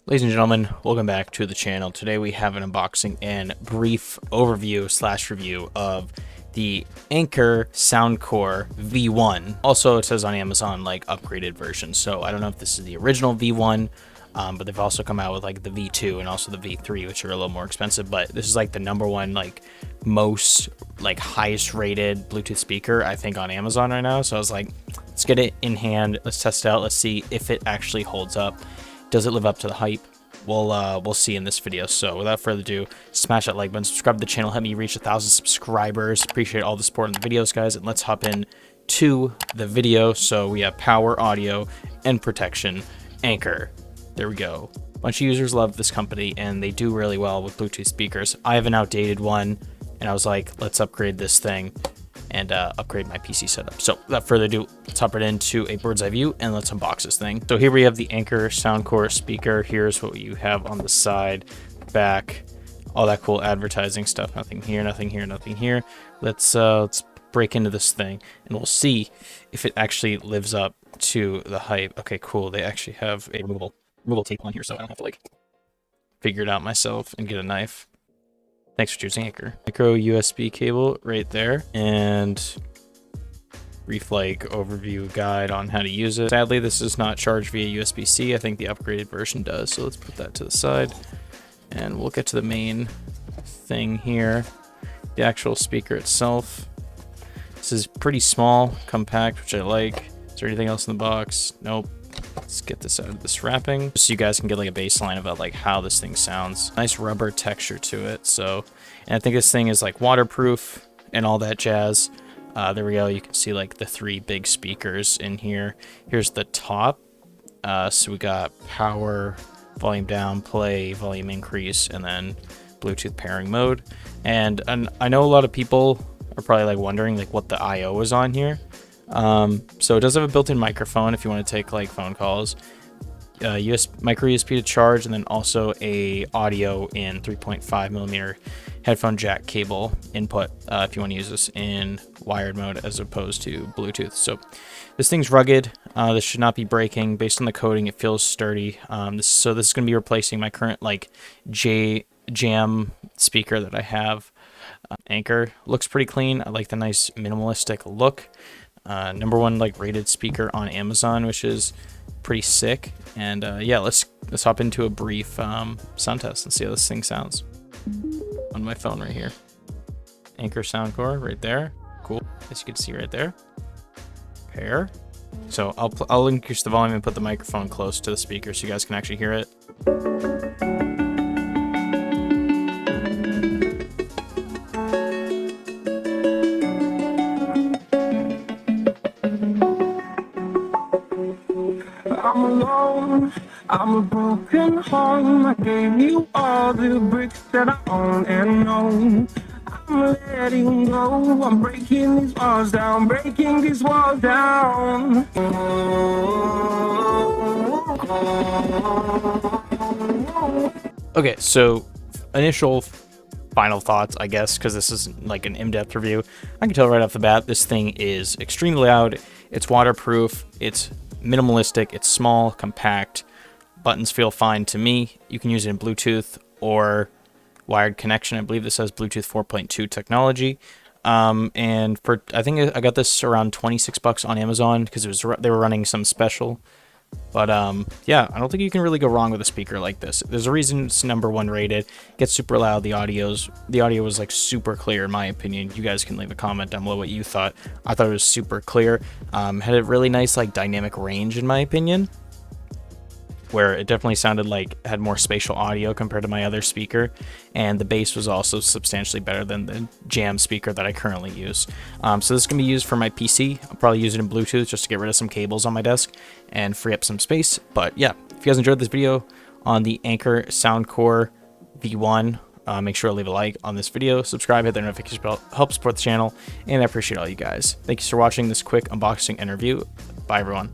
Ladies and gentlemen, welcome back to the channel. Today we have an unboxing and brief overview slash review of the Anker Soundcore V1. Also, it says on Amazon like upgraded version, so I don't know if this is the original V1, but they've also come out with like the V2 and also the V3, which are a little more expensive. But this is like the number one, like most like highest rated Bluetooth speaker I think on Amazon right now. So I was like, let's get it in hand, let's test it out, let's see if it actually holds up. Does it live up to the hype? We'll see in this video. So without further ado, smash that like button, subscribe to the channel, help me reach 1,000 subscribers. Appreciate all the support in the videos, guys, and let's hop in to the video. So we have power, audio, and protection. Anker. There we go. A bunch of users love this company, and they do really well with Bluetooth speakers. I have an outdated one, and I was like, let's upgrade this thing and upgrade my PC setup. So without further ado, let's hop right into a bird's eye view and let's unbox this thing. So here we have the Anker Soundcore speaker. Here's what you have on the side, back, all that cool advertising stuff. Nothing here, nothing here, nothing here. Let's break into this thing and we'll see if it actually lives up to the hype. Okay, cool. They actually have a removable tape on here, so I don't have to like figure it out myself and get a knife. Thanks for choosing Anker. Micro USB cable right there, and brief like overview guide on how to use it. Sadly, this does not charge via USB-C. I think the upgraded version does. So let's put that to the side, and we'll get to the main thing here. The actual speaker itself. This is pretty small, compact, which I like. Is there anything else in the box? Nope. Let's get this out of this wrapping so you guys can get like a baseline about like how this thing sounds. Nice rubber texture to it. So, and I think this thing is like waterproof and all that jazz. There we go. You can see like the three big speakers in here. Here's the top. So we got power, volume down, play, volume increase, and then Bluetooth pairing mode. And I know a lot of people are probably like wondering like what the I/O is on here. So it does have a built-in microphone if you want to take like phone calls, micro USB to charge, and then also a audio in 3.5 millimeter headphone jack cable input if you want to use this in wired mode as opposed to Bluetooth. So this thing's rugged. This should not be breaking. Based on the coating, it feels sturdy. So this is going to be replacing my current like Jam speaker that I have. Anker looks pretty clean. I like the nice minimalistic look. Number one like rated speaker on Amazon, which is pretty sick. And yeah, let's hop into a brief sound test and see how this thing sounds on my phone right here. Anker Soundcore right there. Cool, as you can see right there. Pair. So I'll increase the volume and put the microphone close to the speaker so you guys can actually hear it. I'm alone, I'm a broken home. I gave you all the bricks that I own and know. I'm letting go, I'm breaking these walls down, breaking these walls down. Okay, so initial final thoughts, I guess, because this is like an in-depth review. I can tell right off the bat, this thing is extremely loud. It's waterproof. It's minimalistic. It's small, compact. Buttons feel fine to me. You can use it in Bluetooth or wired connection. I believe this has Bluetooth 4.2 technology. And for I think I got this around 26 bucks on Amazon because they were running some special. But yeah, I don't think you can really go wrong with a speaker like this. There's a reason it's number one rated. It gets super loud. The audio was like super clear in my opinion. You guys can leave a comment down below what you thought. I thought it was super clear. Had a really nice like dynamic range in my opinion, where it definitely sounded like it had more spatial audio compared to my other speaker, and the bass was also substantially better than the Jam speaker that I currently use. So this is going to be used for my PC. I'll probably use it in Bluetooth just to get rid of some cables on my desk and free up some space. But yeah, if you guys enjoyed this video on the Anker Soundcore V1, make sure to leave a like on this video, subscribe, hit the notification bell, help support the channel, and I appreciate all you guys. Thank you for watching this quick unboxing and review. Bye everyone.